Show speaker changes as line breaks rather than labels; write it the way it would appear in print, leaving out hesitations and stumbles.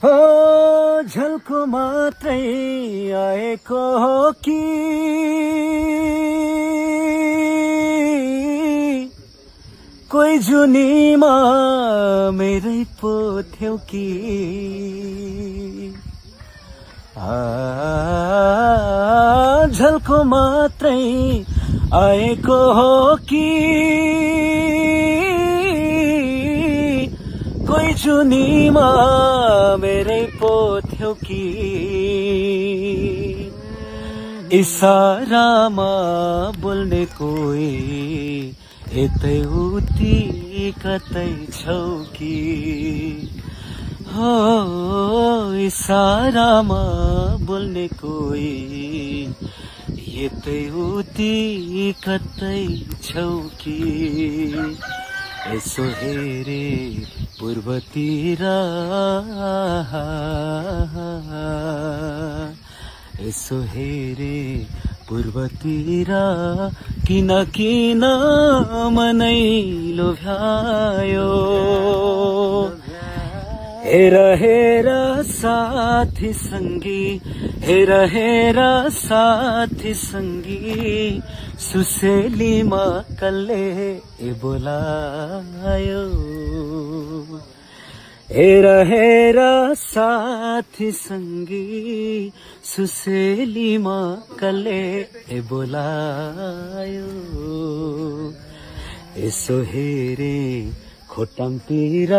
हो झल्को मात्रै आएको हो कि कोही जुनीमा मेरै पो थियौ कि झल्को मात्रै आएको हो कि कोही जुनीमा मेरै पो थियौ कि इसारामा बोल्ने कोही यतै उति कतै छौ कि हो इसारामा बोल्ने कोही यतै उति कतै छौ कि यसो हेरे पूर्वतिर यसो हेरे पूर्वतिर किन किन मनै लोभ्यायो हेर हेर साथी संगी हेर हेर साथी संगी सुसेलीमा कसले बोलायो हेर हेर साथी संगी सुसेलीमा कसले बोलायो यसो हेरे खोटाङतिर